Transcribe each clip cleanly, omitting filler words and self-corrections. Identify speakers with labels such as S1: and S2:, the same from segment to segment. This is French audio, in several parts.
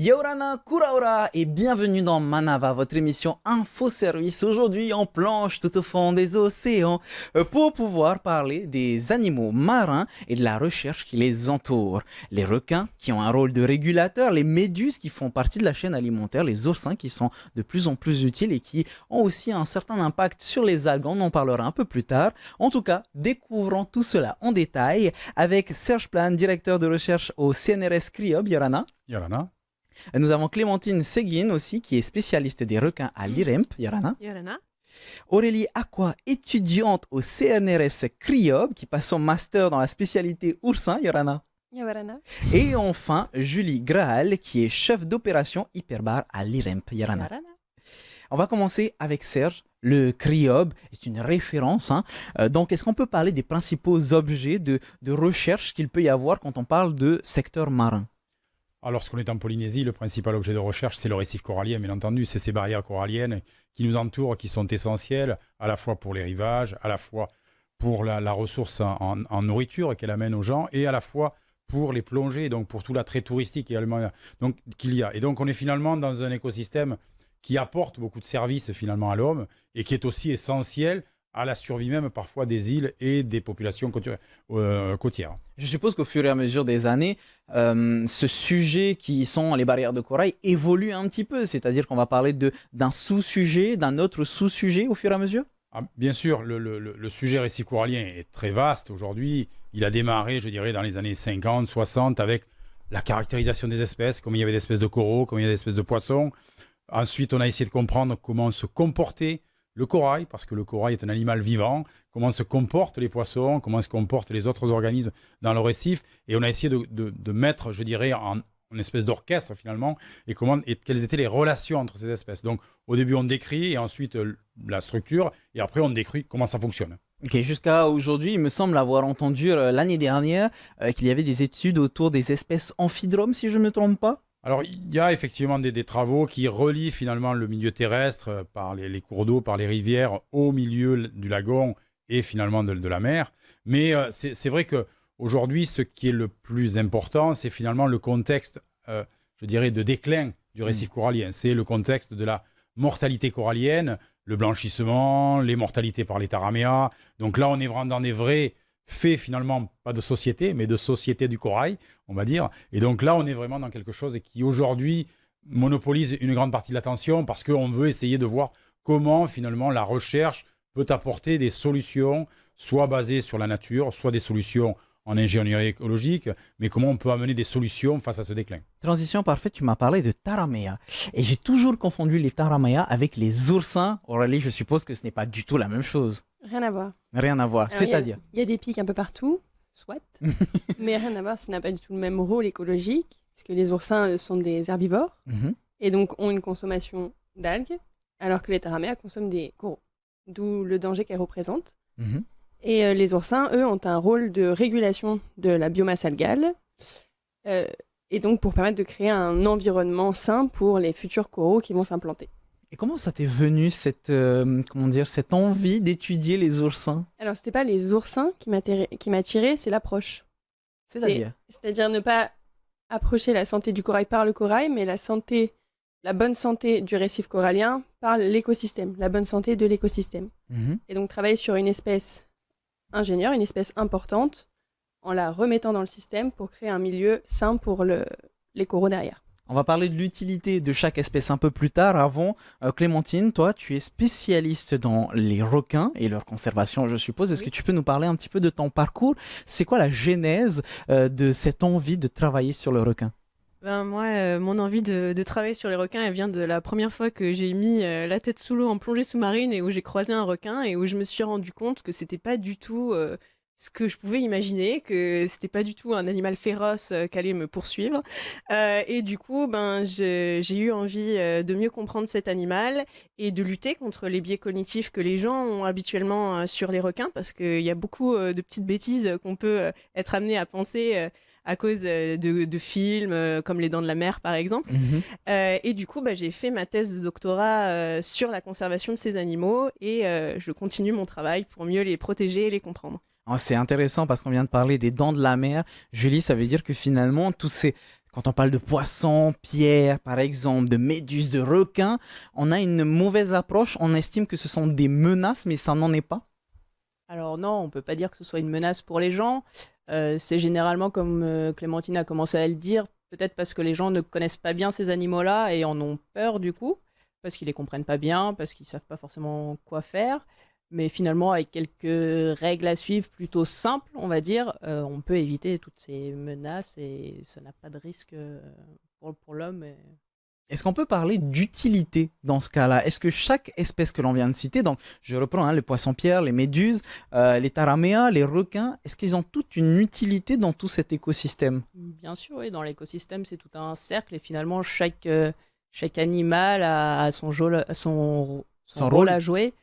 S1: Yorana Kuraura et bienvenue dans Manava, votre émission Info-Service. Aujourd'hui, on plonge tout au fond des océans pour pouvoir parler des animaux marins et de la recherche qui les entoure. Les requins qui ont un rôle de régulateur, les méduses qui font partie de la chaîne alimentaire, les oursins qui sont de plus en plus utiles et qui ont aussi un certain impact sur les algues. On en parlera un peu plus tard. En tout cas, découvrons tout cela en détail avec Serge Plan, directeur de recherche au CNRS CRIOB. Yorana.
S2: Yorana.
S1: Nous avons Clémentine Seguin aussi, qui est spécialiste des requins à l'IREMP, Yorana.
S3: Yorana.
S1: Aurélie Aqua, étudiante au CNRS CRIOB, qui passe son master dans la spécialité oursin, Yorana.
S3: Yorana.
S1: Et enfin, Julie Graal, qui est chef d'opération hyperbar à l'IREMP, Yorana.
S3: Yorana.
S1: On va commencer avec Serge. Le CRIOB est une référence. Donc, est-ce qu'on peut parler des principaux objets de recherche qu'il peut y avoir quand on parle de secteur marin ?
S2: Alors, lorsqu'on est en Polynésie, le principal objet de recherche, c'est le récif corallien, bien entendu. C'est ces barrières coralliennes qui nous entourent, qui sont essentielles, à la fois pour les rivages, à la fois pour la ressource en nourriture qu'elle amène aux gens, et à la fois pour les plongées, donc pour tout l'attrait touristique également qu'il y a. Et donc, on est finalement dans un écosystème qui apporte beaucoup de services finalement à l'homme et qui est aussi essentiel à la survie même parfois des îles et des populations côtières.
S1: Je suppose qu'au fur et à mesure des années, ce sujet qui sont les barrières de corail évolue un petit peu, c'est-à-dire qu'on va parler d'un sous-sujet, d'un autre sous-sujet au fur et à mesure ?
S2: Bien sûr, le sujet récif corallien est très vaste aujourd'hui. Il a démarré, je dirais, dans les années 50, 60 avec la caractérisation des espèces, combien il y avait d'espèces de coraux, combien il y avait d'espèces de poissons. Ensuite, on a essayé de comprendre comment se comportait le corail, parce que le corail est un animal vivant, comment se comportent les poissons, comment se comportent les autres organismes dans le récif. Et on a essayé de mettre, je dirais, en espèce d'orchestre finalement, et quelles étaient les relations entre ces espèces. Donc, au début, on décrit, et ensuite la structure, et après, on décrit comment ça fonctionne.
S1: Ok, jusqu'à aujourd'hui, il me semble avoir entendu l'année dernière qu'il y avait des études autour des espèces amphidromes, si je ne me trompe pas.
S2: Alors, il y a effectivement des travaux qui relient finalement le milieu terrestre par les cours d'eau, par les rivières, au milieu du lagon et finalement de la mer. Mais c'est vrai qu'aujourd'hui, ce qui est le plus important, c'est finalement le contexte, je dirais, de déclin du récif corallien. C'est le contexte de la mortalité corallienne, le blanchissement, les mortalités par les taraméas. Donc là, on est vraiment dans des vrais fait finalement, pas de société, mais de société du corail, on va dire. Et donc là, on est vraiment dans quelque chose qui aujourd'hui monopolise une grande partie de l'attention parce qu'on veut essayer de voir comment finalement la recherche peut apporter des solutions, soit basées sur la nature, soit des solutions en ingénierie écologique, mais comment on peut amener des solutions face à ce déclin.
S1: Transition parfaite, tu m'as parlé de taraméas. Et j'ai toujours confondu les taraméas avec les oursins. Aurélie, je suppose que ce n'est pas du tout la même chose.
S3: Rien à voir.
S1: Rien à voir,
S3: Alors,
S1: c'est-à-dire
S3: il y a des pics un peu partout, soit, mais rien à voir, ça n'a pas du tout le même rôle écologique, parce que les oursins sont des herbivores, et donc ont une consommation d'algues, alors que les taraméas consomment des coraux, d'où le danger qu'elles représentent. Et les oursins, eux, ont un rôle de régulation de la biomasse algale, et donc pour permettre de créer un environnement sain pour les futurs coraux qui vont s'implanter.
S1: Et comment ça t'est venu cette envie d'étudier les oursins ?
S3: Alors, c'était pas les oursins qui m'attiraient, c'est l'approche. C'est-à-dire ne pas approcher la santé du corail par le corail, mais la bonne santé du récif corallien par l'écosystème, la bonne santé de l'écosystème. Et donc, travailler sur une espèce ingénieure, une espèce importante, en la remettant dans le système pour créer un milieu sain pour les coraux derrière.
S1: On va parler de l'utilité de chaque espèce un peu plus tard. Avant, Clémentine, toi, tu es spécialiste dans les requins et leur conservation, je suppose. Est-ce que tu peux nous parler un petit peu de ton parcours ? C'est quoi la genèse de cette envie de travailler sur le requin ?
S4: Moi, mon envie de travailler sur les requins, elle vient de la première fois que j'ai mis la tête sous l'eau en plongée sous-marine et où j'ai croisé un requin et où je me suis rendu compte que c'était pas du tout ce que je pouvais imaginer, que c'était pas du tout un animal féroce qui allait me poursuivre. Et du coup, j'ai eu envie de mieux comprendre cet animal et de lutter contre les biais cognitifs que les gens ont habituellement sur les requins, parce qu'il y a beaucoup de petites bêtises qu'on peut être amené à penser à cause de films comme Les Dents de la Mer, par exemple. Et du coup, j'ai fait ma thèse de doctorat sur la conservation de ces animaux et je continue mon travail pour mieux les protéger et les comprendre.
S1: C'est intéressant parce qu'on vient de parler des dents de la mer. Julie, ça veut dire que finalement, tous ces Quand on parle de poissons, pierres, par exemple, de méduses, de requins, on a une mauvaise approche. On estime que ce sont des menaces, mais ça n'en est pas.
S5: Alors non, on ne peut pas dire que ce soit une menace pour les gens. C'est généralement, comme Clémentine a commencé à le dire, peut-être parce que les gens ne connaissent pas bien ces animaux-là et en ont peur du coup, parce qu'ils ne les comprennent pas bien, parce qu'ils ne savent pas forcément quoi faire. Mais finalement, avec quelques règles à suivre plutôt simples, on va dire, on peut éviter toutes ces menaces et ça n'a pas de risque pour l'homme.
S1: Est-ce qu'on peut parler d'utilité dans ce cas-là? Est-ce que chaque espèce que l'on vient de citer, donc je reprends les poissons-pierres, les méduses, les taraméas, les requins, est-ce qu'ils ont toute une utilité dans tout cet écosystème?
S5: Bien sûr, oui, dans l'écosystème, c'est tout un cercle et finalement, chaque animal a son rôle à jouer.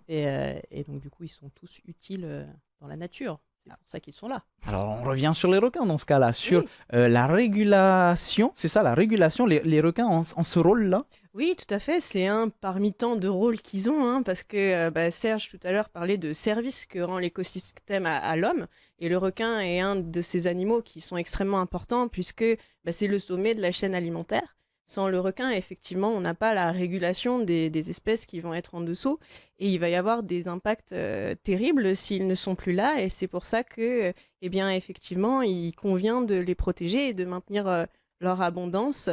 S5: Et donc, du coup, ils sont tous utiles dans la nature. C'est pour ça qu'ils sont là.
S1: Alors, on revient sur les requins dans ce cas-là, sur la régulation. C'est ça, la régulation. Les requins ont ce rôle-là?
S4: Oui, tout à fait. C'est un parmi tant de rôles qu'ils ont, hein, parce que Serge, tout à l'heure, parlait de service que rend l'écosystème à l'homme. Et le requin est un de ces animaux qui sont extrêmement importants, puisque c'est le sommet de la chaîne alimentaire. Sans le requin, effectivement, on n'a pas la régulation des espèces qui vont être en dessous et il va y avoir des impacts terribles s'ils ne sont plus là et c'est pour ça que, effectivement, il convient de les protéger et de maintenir leur abondance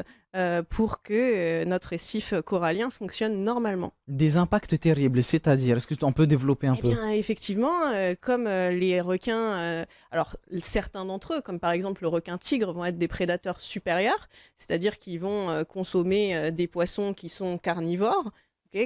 S4: pour que notre récif corallien fonctionne normalement.
S1: Des impacts terribles, c'est-à-dire, est-ce que tu en peux développer un peu?
S4: Bien, effectivement, comme les requins, alors certains d'entre eux, comme par exemple le requin-tigre, vont être des prédateurs supérieurs, c'est-à-dire qu'ils vont consommer des poissons qui sont carnivores,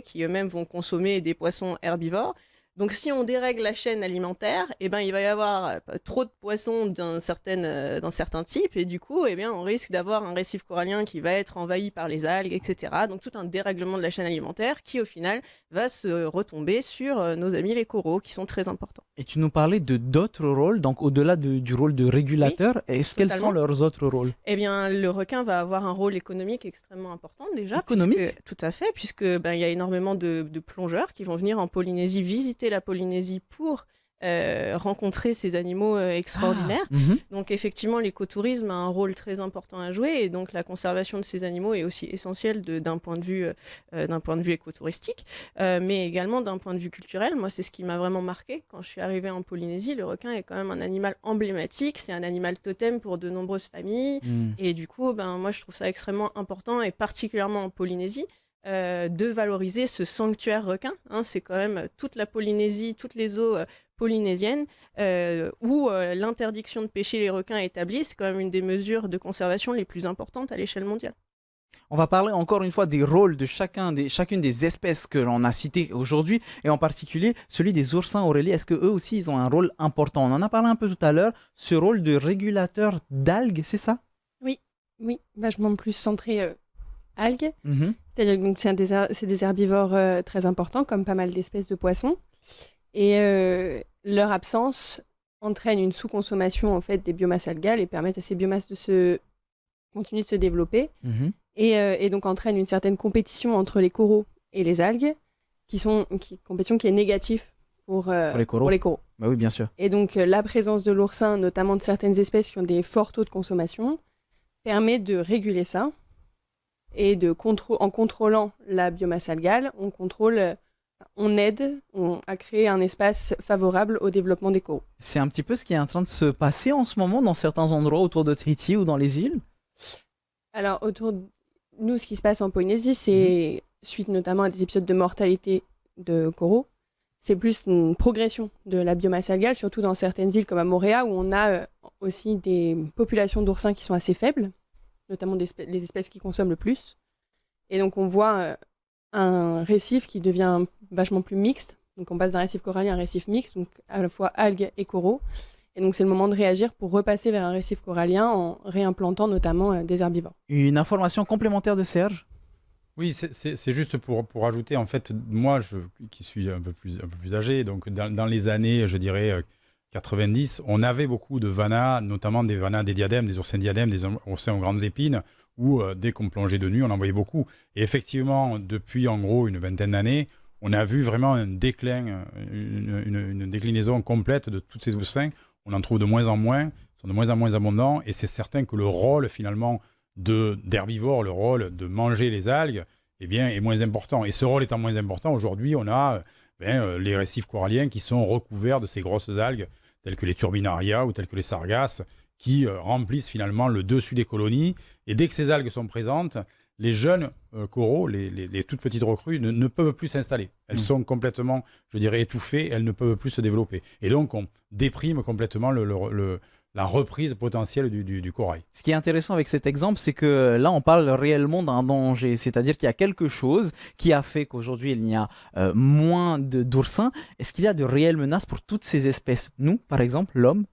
S4: qui eux-mêmes vont consommer des poissons herbivores. Donc si on dérègle la chaîne alimentaire, il va y avoir trop de poissons d'un certain type et du coup on risque d'avoir un récif corallien qui va être envahi par les algues, etc. Donc tout un dérèglement de la chaîne alimentaire qui au final va se retomber sur nos amis les coraux qui sont très importants.
S1: Et tu nous parlais de d'autres rôles, donc au-delà du rôle de régulateur, quels sont leurs autres rôles?
S4: Le requin va avoir un rôle économique extrêmement important déjà.
S1: Économique?
S4: Tout à fait, puisque y a énormément de plongeurs qui vont venir en Polynésie visiter la Polynésie pour rencontrer ces animaux extraordinaires. Donc effectivement, l'écotourisme a un rôle très important à jouer et donc la conservation de ces animaux est aussi essentielle d'un point de vue écotouristique, mais également d'un point de vue culturel. Moi, c'est ce qui m'a vraiment marqué quand je suis arrivée en Polynésie. Le requin est quand même un animal emblématique, c'est un animal totem pour de nombreuses familles et du coup, moi, je trouve ça extrêmement important et particulièrement en Polynésie. De valoriser ce sanctuaire requin. C'est quand même toute la Polynésie, toutes les eaux polynésiennes où l'interdiction de pêcher les requins est établie. C'est quand même une des mesures de conservation les plus importantes à l'échelle mondiale.
S1: On va parler encore une fois des rôles de chacune des espèces que l'on a citées aujourd'hui et en particulier celui des oursins, Aurélie. Est-ce qu'eux aussi ils ont un rôle important? On en a parlé un peu tout à l'heure, ce rôle de régulateur d'algues, c'est ça?
S3: Oui, vachement plus centré algues.
S5: C'est-à-dire que c'est des herbivores très importants, comme pas mal d'espèces de poissons. Et leur absence entraîne une sous-consommation en fait, des biomasses algales et permettent à ces biomasses de continuer de se développer. Et donc entraîne une certaine compétition entre les coraux et les algues, compétition qui est négative pour les coraux.
S1: Bah oui, bien sûr.
S5: Et donc la présence de l'oursin, notamment de certaines espèces qui ont des forts taux de consommation, permet de réguler ça. Et en contrôlant la biomasse algale, on aide à créer un espace favorable au développement des coraux.
S1: C'est un petit peu ce qui est en train de se passer en ce moment dans certains endroits autour de Tahiti ou dans les îles?
S5: Alors, autour de nous, ce qui se passe en Polynésie, c'est suite notamment à des épisodes de mortalité de coraux. C'est plus une progression de la biomasse algale, surtout dans certaines îles comme à Moorea, où on a aussi des populations d'oursins qui sont assez faibles, notamment les espèces qui consomment le plus. Et donc on voit un récif qui devient vachement plus mixte. Donc on passe d'un récif corallien à un récif mixte, donc à la fois algues et coraux. Et donc c'est le moment de réagir pour repasser vers un récif corallien en réimplantant notamment des herbivores.
S1: Une information complémentaire de Serge?
S2: Oui, c'est juste pour ajouter, en fait, moi qui suis un peu plus âgé, donc dans les années, je dirais, 90, on avait beaucoup de vanas, notamment des vanas des diadèmes, des oursins diadèmes, des oursins aux grandes épines, où dès qu'on plongeait de nuit, on en voyait beaucoup. Et effectivement, depuis en gros une vingtaine d'années, on a vu vraiment un déclin, une déclinaison complète de tous ces oursins. On en trouve de moins en moins, ils sont de moins en moins abondants, et c'est certain que le rôle finalement d'herbivores, le rôle de manger les algues, eh bien, est moins important. Et ce rôle étant moins important, aujourd'hui, on a les récifs coralliens qui sont recouverts de ces grosses algues, telles que les turbinaria ou telles que les sargasses, qui remplissent finalement le dessus des colonies. Et dès que ces algues sont présentes, les jeunes coraux, les toutes petites recrues, ne peuvent plus s'installer. Elles sont complètement, je dirais, étouffées, elles ne peuvent plus se développer. Et donc, on déprime complètement la reprise potentielle du corail.
S1: Ce qui est intéressant avec cet exemple, c'est que là, on parle réellement d'un danger. C'est-à-dire qu'il y a quelque chose qui a fait qu'aujourd'hui, il y a moins d'oursins. Est-ce qu'il y a de réelles menaces pour toutes ces espèces? Nous, par exemple, l'homme?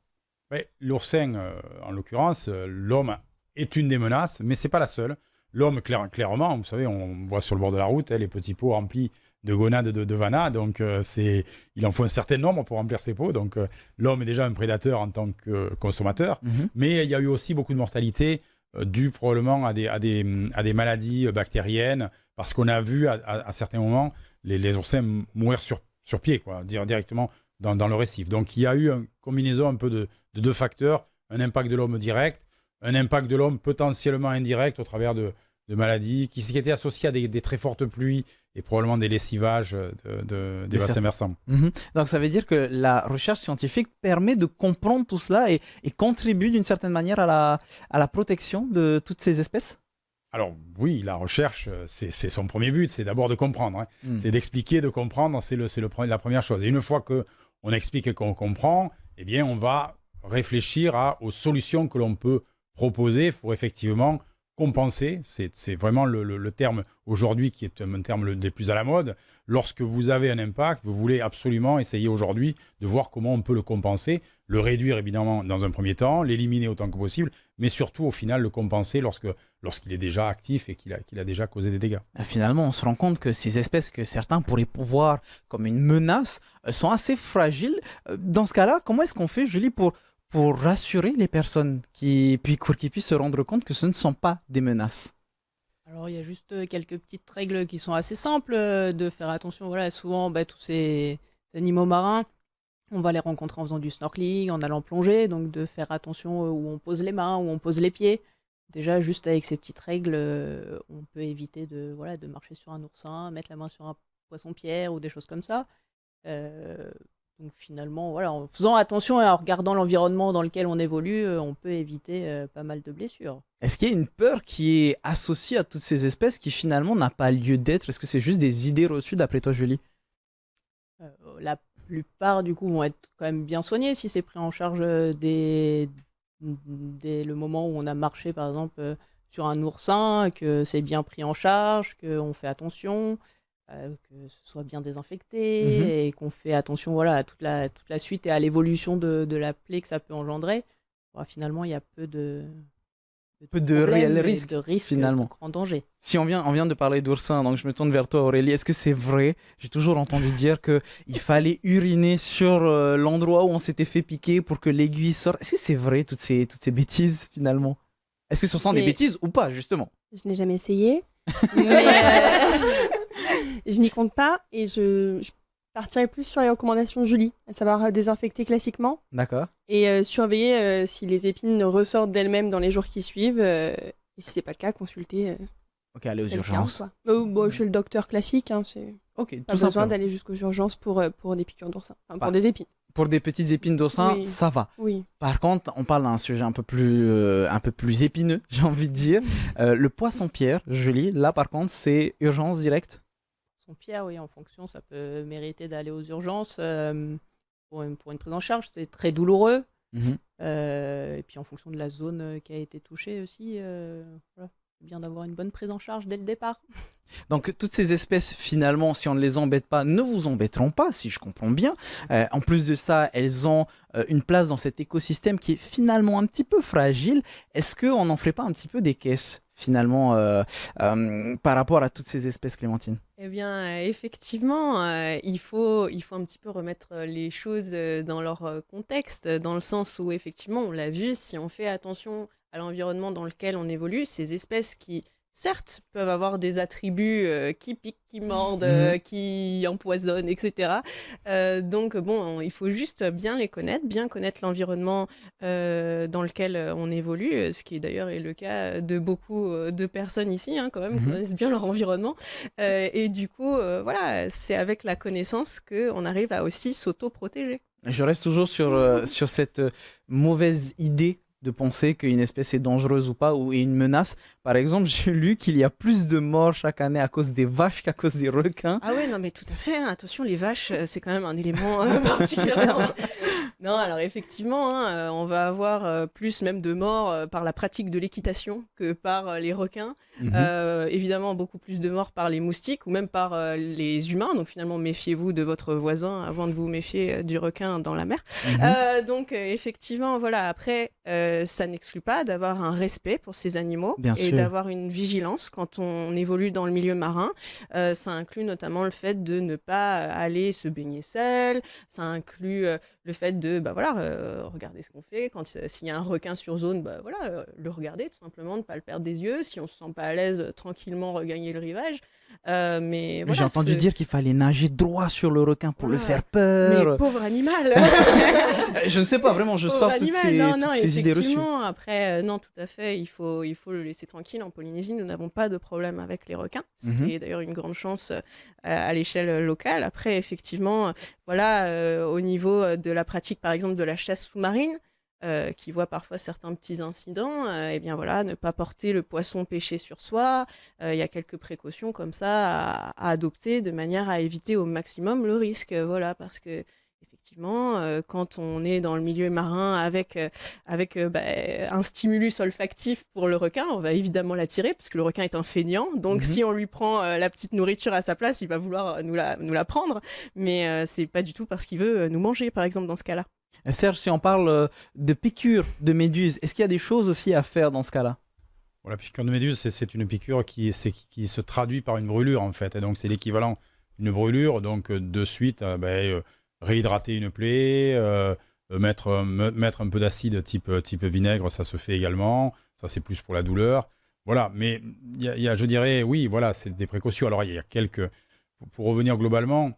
S2: Ouais, l'oursin, en l'occurrence, l'homme est une des menaces, mais ce n'est pas la seule. L'homme, clairement, vous savez, on voit sur le bord de la route les petits pots remplis de gonades de Vanna, donc il en faut un certain nombre pour remplir ces pots. Donc l'homme est déjà un prédateur en tant que consommateur, mais il y a eu aussi beaucoup de mortalité due probablement à des maladies bactériennes, parce qu'on a vu à certains moments les oursins mourir sur pied, quoi, directement dans le récif. Donc il y a eu une combinaison un peu de deux facteurs, un impact de l'homme direct, un impact de l'homme potentiellement indirect au travers de maladies qui étaient associées à des très fortes pluies et probablement des lessivages des bassins versants.
S1: Donc ça veut dire que la recherche scientifique permet de comprendre tout cela et contribue d'une certaine manière à la protection de toutes ces espèces?
S2: Alors oui, la recherche, c'est son premier but, c'est d'abord de comprendre. C'est d'expliquer, de comprendre, c'est la première chose. Et une fois qu'on explique et qu'on comprend, eh bien on va réfléchir aux solutions que l'on peut proposer pour effectivement compenser. C'est vraiment le terme aujourd'hui qui est un terme des plus à la mode. Lorsque vous avez un impact, vous voulez absolument essayer aujourd'hui de voir comment on peut le compenser, le réduire évidemment dans un premier temps, l'éliminer autant que possible, mais surtout au final le compenser lorsqu'il est déjà actif et qu'il a déjà causé des dégâts.
S1: Finalement, on se rend compte que ces espèces que certains pourraient voir comme une menace sont assez fragiles. Dans ce cas-là, comment est-ce qu'on fait, Julie, pour rassurer les personnes pour qu'ils puissent se rendre compte que ce ne sont pas des menaces?
S6: Alors, il y a juste quelques petites règles qui sont assez simples, de faire attention. Voilà, souvent, tous ces animaux marins, on va les rencontrer en faisant du snorkeling, en allant plonger, donc de faire attention où on pose les mains, où on pose les pieds. Déjà, juste avec ces petites règles, on peut éviter de marcher sur un oursin, mettre la main sur un poisson-pierre ou des choses comme ça. Donc finalement, en faisant attention et en regardant l'environnement dans lequel on évolue, on peut éviter pas mal de blessures.
S1: Est-ce qu'il y a une peur qui est associée à toutes ces espèces qui finalement n'a pas lieu d'être? Est-ce que c'est juste des idées reçues d'après toi, Julie?
S6: La plupart, du coup, vont être quand même bien soignées si c'est pris en charge dès le moment où on a marché, par exemple, sur un oursin, que c'est bien pris en charge, qu'on fait attention, que ce soit bien désinfecté et qu'on fait attention à toute la suite et à l'évolution de la plaie que ça peut engendrer. Finalement, il y a peu de
S1: réels risques,
S6: de risques,
S1: finalement.
S6: de grands dangers.
S1: Si on vient de parler d'oursins, donc je me tourne vers toi, Aurélie. Est-ce que c'est vrai? J'ai toujours entendu dire qu'il fallait uriner sur l'endroit où on s'était fait piquer pour que l'aiguille sorte. Est-ce que c'est vrai, toutes ces bêtises, finalement? Est-ce que ce sont des bêtises ou pas, justement?
S5: Je n'ai jamais essayé, mais je n'y compte pas et je partirais plus sur les recommandations de Julie, à savoir désinfecter classiquement.
S1: D'accord.
S5: Et surveiller si les épines ressortent d'elles-mêmes dans les jours qui suivent. Et si c'est pas le cas, consulter.
S1: Ok, aller aux
S5: quelqu'un,
S1: urgences.
S5: Chez le docteur classique, c'est
S1: Ok,
S5: pas
S1: tout
S5: besoin
S1: simplement.
S5: d'aller jusqu'aux urgences pour des piqûres d'oursin, pour des épines.
S1: Pour des petites épines d'oursin,
S5: Oui.
S1: ça va.
S5: Oui.
S1: Par contre, on parle d'un sujet un peu plus épineux, j'ai envie de dire. Le poisson-pierre, Julie, là par contre, c'est urgence directe.
S6: Pierre, oui, en fonction, ça peut mériter d'aller aux urgences pour une prise en charge. C'est très douloureux. Et puis en fonction de la zone qui a été touchée aussi, c'est bien d'avoir une bonne prise en charge dès le départ.
S1: Donc toutes ces espèces, finalement, si on ne les embête pas, ne vous embêteront pas, si je comprends bien. En plus de ça, elles ont une place dans cet écosystème qui est finalement un petit peu fragile. Est-ce qu'on n'en ferait pas un petit peu des caisses, finalement, par rapport à toutes ces espèces, Clémentine?
S4: Eh bien, effectivement, il faut un petit peu remettre les choses dans leur contexte, dans le sens où, effectivement, on l'a vu, si on fait attention à l'environnement dans lequel on évolue, ces espèces qui certes, peuvent avoir des attributs qui piquent, qui mordent, qui empoisonnent, etc. Donc, bon, il faut juste bien les connaître, bien connaître l'environnement dans lequel on évolue, ce qui d'ailleurs est le cas de beaucoup de personnes ici, hein, quand même, qui connaissent bien leur environnement. Et du coup, voilà, c'est avec la connaissance qu'on arrive à aussi s'auto-protéger.
S1: Je reste toujours sur cette mauvaise idée de penser qu'une espèce est dangereuse ou pas, ou est une menace. Par exemple, j'ai lu qu'il y a plus de morts chaque année à cause des vaches qu'à cause des requins.
S4: Ah ouais, non mais tout à fait, hein. Attention, les vaches, c'est quand même un élément particulièrement... Non, alors effectivement, hein, on va avoir plus même de morts par la pratique de l'équitation que par les requins. Évidemment, beaucoup plus de morts par les moustiques ou même par les humains. Donc finalement, méfiez-vous de votre voisin avant de vous méfier du requin dans la mer. Donc effectivement, voilà, après, ça n'exclut pas d'avoir un respect pour ces animaux et d'avoir une vigilance quand on évolue dans le milieu marin. Ça inclut notamment le fait de ne pas aller se baigner seul. Ça inclut le fait de regarder ce qu'on fait. S'il y a un requin sur zone, le regarder tout simplement, ne pas le perdre des yeux. Si on se sent pas à l'aise, tranquillement regagner le rivage. Mais voilà,
S1: j'ai entendu dire qu'il fallait nager droit sur le requin pour le faire peur.
S4: Mais pauvre animal.
S1: Je ne sais pas, vraiment, je sors toutes ces idées reçues.
S4: Après, non, tout à fait, il faut le laisser tranquille. En Polynésie, nous n'avons pas de problème avec les requins, ce qui est d'ailleurs une grande chance à l'échelle locale. Après, effectivement, voilà, au niveau de la pratique, par exemple, de la chasse sous-marine, qui voit parfois certains petits incidents, et bien voilà, ne pas porter le poisson pêché sur soi. Il y a quelques précautions comme ça à adopter de manière à éviter au maximum le risque. Voilà, parce que effectivement, quand on est dans le milieu marin avec un stimulus olfactif pour le requin, on va évidemment l'attirer parce que le requin est un feignant. Donc si on lui prend la petite nourriture à sa place, il va vouloir nous la prendre. Mais c'est pas du tout parce qu'il veut nous manger, par exemple, dans ce cas-là.
S1: Serge, si on parle de piqûres de méduses, est-ce qu'il y a des choses aussi à faire dans ce cas-là?
S2: Bon, la piqûre de méduse, c'est une piqûre qui se traduit par une brûlure, en fait. Et donc, c'est l'équivalent d'une brûlure. Donc, de suite, réhydrater une plaie, mettre un peu d'acide type vinaigre, ça se fait également. Ça, c'est plus pour la douleur. Voilà. Mais je dirais, oui, voilà, c'est des précautions. Alors, il y a quelques... Pour revenir globalement...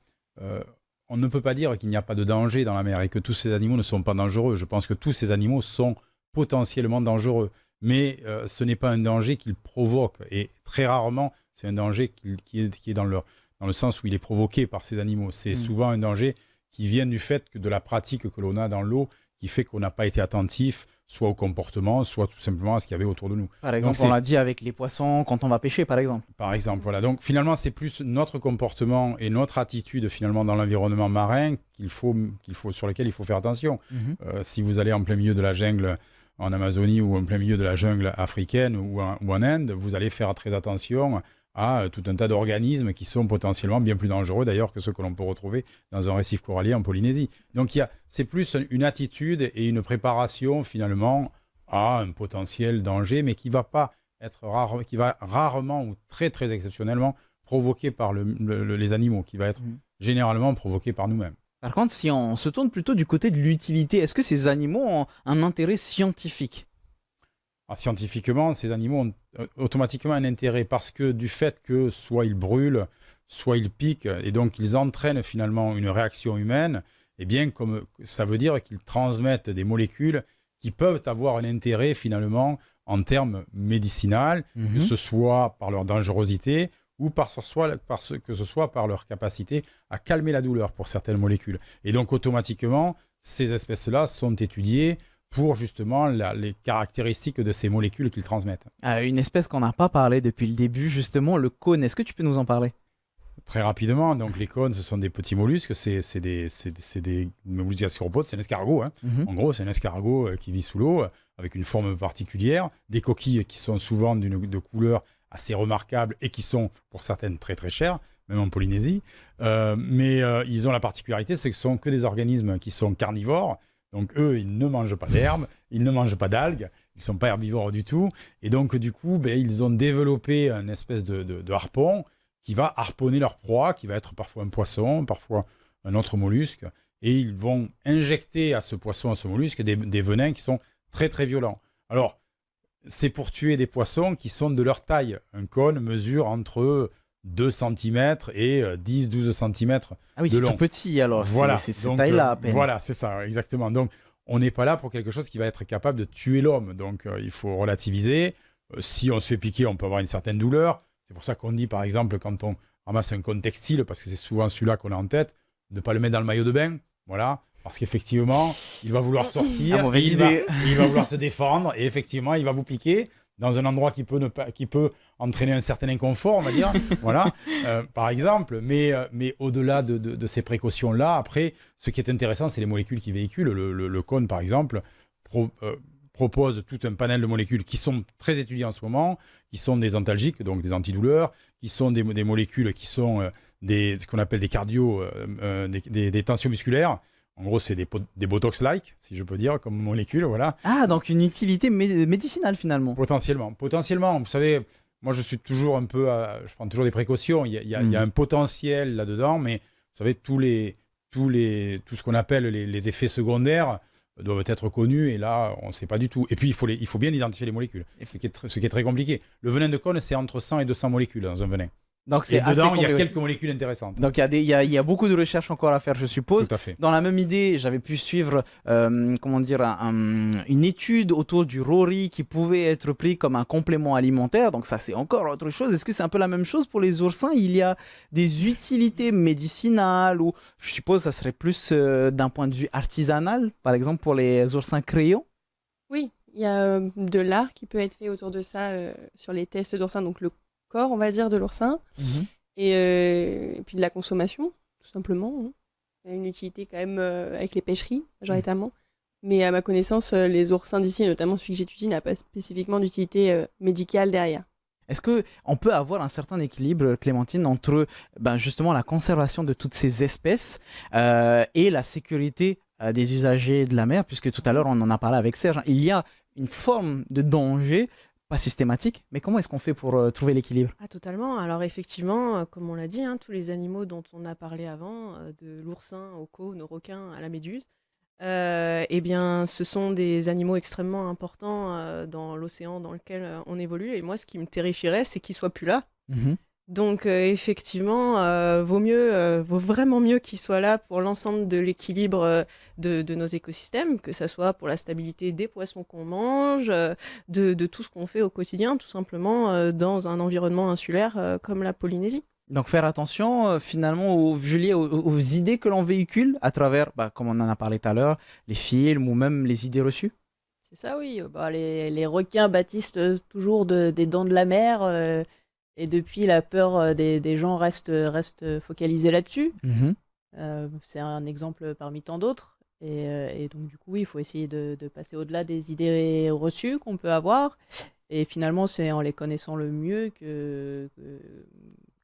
S2: on ne peut pas dire qu'il n'y a pas de danger dans la mer et que tous ces animaux ne sont pas dangereux. Je pense que tous ces animaux sont potentiellement dangereux. Mais ce n'est pas un danger qu'ils provoquent. Et très rarement, c'est un danger qui est dans le sens où il est provoqué par ces animaux. C'est souvent un danger qui vient du fait de la pratique que l'on a dans l'eau, qui fait qu'on n'a pas été attentif, soit au comportement, soit tout simplement à ce qu'il y avait autour de nous.
S1: Par exemple, on l'a dit avec les poissons quand on va pêcher, par exemple.
S2: Par exemple, voilà. Donc finalement, c'est plus notre comportement et notre attitude finalement dans l'environnement marin sur lequel il faut faire attention. Si vous allez en plein milieu de la jungle en Amazonie ou en plein milieu de la jungle africaine ou en Inde, vous allez faire très attention à tout un tas d'organismes qui sont potentiellement bien plus dangereux d'ailleurs que ceux que l'on peut retrouver dans un récif corallien en Polynésie. Donc c'est plus une attitude et une préparation finalement à un potentiel danger, mais qui va rarement ou très très exceptionnellement provoqué par les animaux, qui va être généralement provoqué par nous-mêmes.
S1: Par contre, si on se tourne plutôt du côté de l'utilité, est-ce que ces animaux ont un intérêt scientifique?
S2: Alors, scientifiquement, ces animaux ont automatiquement un intérêt parce que du fait que soit ils brûlent, soit ils piquent, et donc ils entraînent finalement une réaction humaine, eh bien, comme ça veut dire qu'ils transmettent des molécules qui peuvent avoir un intérêt finalement en termes médicinaux, que ce soit par leur dangerosité ou que ce soit par leur capacité à calmer la douleur pour certaines molécules. Et donc automatiquement, ces espèces-là sont étudiées pour justement les caractéristiques de ces molécules qu'ils transmettent.
S1: Une espèce qu'on n'a pas parlé depuis le début, justement, le cône. Est-ce que tu peux nous en parler?
S2: Très rapidement, donc les cônes, ce sont des petits mollusques, c'est des mollusques gastéropodes, c'est un escargot. En gros, c'est un escargot qui vit sous l'eau, avec une forme particulière, des coquilles qui sont souvent de couleur assez remarquable et qui sont, pour certaines, très très chères, même en Polynésie. Mais ils ont la particularité, c'est que ce sont que des organismes qui sont carnivores. Donc eux, ils ne mangent pas d'herbes, ils ne mangent pas d'algues, ils ne sont pas herbivores du tout. Et donc du coup, ils ont développé une espèce de harpon qui va harponner leur proie, qui va être parfois un poisson, parfois un autre mollusque. Et ils vont injecter à ce poisson, à ce mollusque, des venins qui sont très très violents. Alors, c'est pour tuer des poissons qui sont de leur taille. Un cône mesure entre 2 cm et 10-12 cm
S1: Ah oui,
S2: de
S1: c'est
S2: long.
S1: tout petit alors,
S2: Voilà,
S1: c'est cette
S2: donc,
S1: taille-là à peine.
S2: Voilà, c'est ça, exactement. Donc, on n'est pas là pour quelque chose qui va être capable de tuer l'homme. Donc, il faut relativiser. Si on se fait piquer, on peut avoir une certaine douleur. C'est pour ça qu'on dit, par exemple, quand on ramasse un cône textile, parce que c'est souvent celui-là qu'on a en tête, de ne pas le mettre dans le maillot de bain. Voilà. Parce qu'effectivement, il va vouloir sortir,
S1: Ah, mauvaise
S2: et
S1: idée.
S2: il va vouloir se défendre, et effectivement, il va vous piquer dans un endroit qui peut entraîner un certain inconfort, on va dire, voilà, par exemple. Mais au-delà de ces précautions-là, après, ce qui est intéressant, c'est les molécules qui véhiculent. Le cône, par exemple, propose tout un panel de molécules qui sont très étudiées en ce moment, qui sont des antalgiques, donc des antidouleurs, qui sont des molécules qui sont ce qu'on appelle des cardio, des tensions musculaires. En gros, c'est des Botox-like, si je peux dire, comme molécule, voilà.
S1: Ah, donc une utilité médicinale finalement.
S2: Potentiellement. Vous savez, moi je suis toujours un peu, je prends toujours des précautions. Il y a un potentiel là-dedans, mais vous savez, tout ce qu'on appelle les effets secondaires doivent être connus, et là, on ne sait pas du tout. Et puis, il faut bien identifier les molécules, ce qui est très compliqué. Le venin de cône, c'est entre 100 et 200 molécules dans un venin.
S1: Donc
S2: Et
S1: c'est assez
S2: dedans, il y a
S1: complet.
S2: quelques molécules intéressantes.
S1: Donc il y a beaucoup de recherches encore à faire, je suppose.
S2: Tout à fait.
S1: Dans la même idée, j'avais pu suivre une étude autour du rory qui pouvait être pris comme un complément alimentaire. Donc ça, c'est encore autre chose. Est-ce que c'est un peu la même chose pour les oursins? Il y a des utilités médicinales, ou je suppose ça serait plus d'un point de vue artisanal, par exemple pour les oursins crayons?
S5: Oui, il y a de l'art qui peut être fait autour de ça sur les tests d'oursin, donc le corps, on va dire, de l'oursin, et puis de la consommation, tout simplement. Hein. Il y a une utilité quand même avec les pêcheries, majoritairement. Mais à ma connaissance, les oursins d'ici, notamment celui que j'étudie, n'a pas spécifiquement d'utilité médicale derrière.
S1: Est-ce qu'on peut avoir un certain équilibre, Clémentine, entre justement la conservation de toutes ces espèces et la sécurité des usagers de la mer, puisque tout à l'heure on en a parlé avec Serge, il y a une forme de danger, pas systématique, mais comment est-ce qu'on fait pour trouver l'équilibre?
S4: Ah, totalement. Alors effectivement, comme on l'a dit, hein, tous les animaux dont on a parlé avant, de l'oursin au cône, au requin, à la méduse, eh bien, ce sont des animaux extrêmement importants dans l'océan dans lequel on évolue. Et moi, ce qui me terrifierait, c'est qu'ils soient plus là. Donc effectivement, vaut vraiment mieux qu'ils soient là pour l'ensemble de l'équilibre de nos écosystèmes, que ce soit pour la stabilité des poissons qu'on mange, de tout ce qu'on fait au quotidien, tout simplement dans un environnement insulaire comme la Polynésie.
S1: Donc faire attention finalement, Julie, aux idées que l'on véhicule à travers, comme on en a parlé tout à l'heure, les films ou même les idées reçues.
S6: C'est ça, oui. Les requins bâtissent toujours des dents de la mer. Et depuis, la peur des gens reste focalisée là-dessus. C'est un exemple parmi tant d'autres. Et donc, du coup, oui, il faut essayer de passer au-delà des idées reçues qu'on peut avoir. Et finalement, c'est en les connaissant le mieux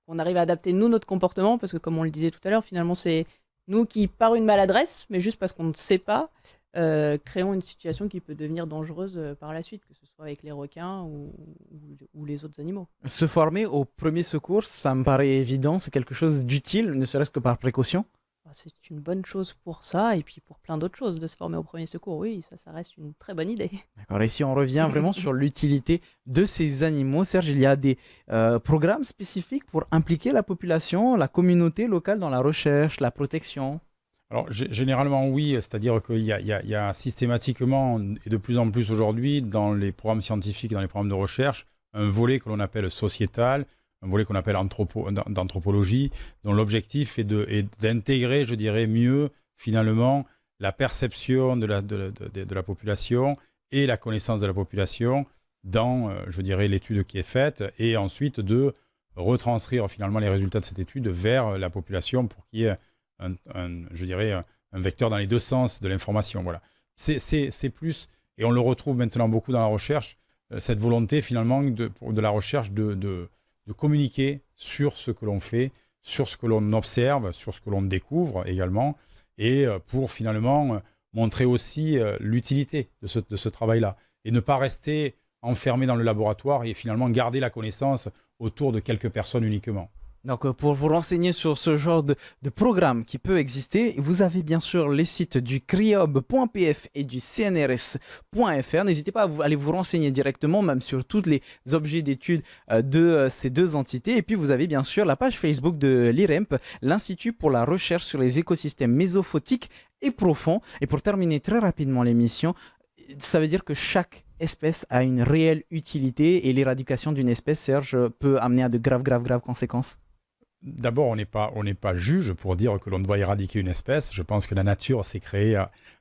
S6: qu'on arrive à adapter, nous, notre comportement. Parce que, comme on le disait tout à l'heure, finalement, c'est nous qui, par une maladresse, mais juste parce qu'on ne sait pas, créons une situation qui peut devenir dangereuse par la suite, que ce soit avec les requins ou les autres animaux.
S1: Se former au premier secours, ça me paraît évident, c'est quelque chose d'utile, ne serait-ce que par précaution.
S6: C'est une bonne chose pour ça, et puis pour plein d'autres choses, de se former au premier secours, oui, ça reste une très bonne idée.
S1: D'accord, et si on revient vraiment sur l'utilité de ces animaux, Serge, il y a des programmes spécifiques pour impliquer la population, la communauté locale dans la recherche, la protection?
S2: Alors, généralement, oui, c'est-à-dire qu'il y a systématiquement, et de plus en plus aujourd'hui, dans les programmes scientifiques, dans les programmes de recherche, un volet que l'on appelle sociétal, un volet qu'on appelle d'anthropologie, dont l'objectif est d'intégrer, je dirais, mieux, finalement, la perception de la population et la connaissance de la population dans, je dirais, l'étude qui est faite, et ensuite de retranscrire, finalement, les résultats de cette étude vers la population pour qu'il y ait je dirais, un vecteur dans les deux sens de l'information. Voilà. C'est plus, et on le retrouve maintenant beaucoup dans la recherche, cette volonté finalement de la recherche de communiquer sur ce que l'on fait, sur ce que l'on observe, sur ce que l'on découvre également, et pour finalement montrer aussi l'utilité de ce travail-là, et ne pas rester enfermé dans le laboratoire et finalement garder la connaissance autour de quelques personnes uniquement.
S1: Donc, pour vous renseigner sur ce genre de programme qui peut exister, vous avez bien sûr les sites du criob.pf et du cnrs.fr. N'hésitez pas à aller vous renseigner directement, même sur tous les objets d'études de ces deux entités. Et puis, vous avez bien sûr la page Facebook de l'IREMP, l'Institut pour la recherche sur les écosystèmes mésophotiques et profonds. Et pour terminer très rapidement l'émission, ça veut dire que chaque espèce a une réelle utilité et l'éradication d'une espèce, Serge, peut amener à de graves conséquences.
S2: D'abord, on n'est pas juge pour dire que l'on doit éradiquer une espèce. Je pense que la nature s'est créée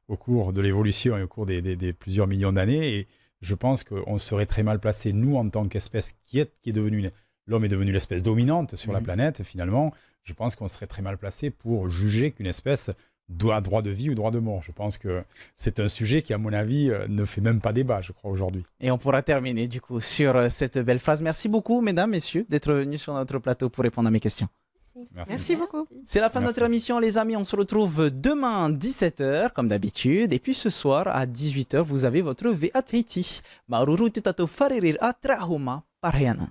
S2: au cours de l'évolution et au cours des plusieurs millions d'années. Et je pense qu'on serait très mal placé, nous, en tant qu'espèce qui est devenue... L'homme est devenu l'espèce dominante sur la planète, finalement. Je pense qu'on serait très mal placé pour juger qu'une espèce doit droit de vie ou droit de mort. Je pense que c'est un sujet qui, à mon avis, ne fait même pas débat, je crois, aujourd'hui.
S1: Et on pourra terminer, du coup, sur cette belle phrase. Merci beaucoup, mesdames, messieurs, d'être venus sur notre plateau pour répondre à mes questions.
S4: Merci beaucoup.
S1: C'est la fin de notre émission, les amis. On se retrouve demain, 17h, comme d'habitude. Et puis ce soir, à 18h, vous avez votre VA Tahiti. Maruru tutato faririr atrahuma parheana.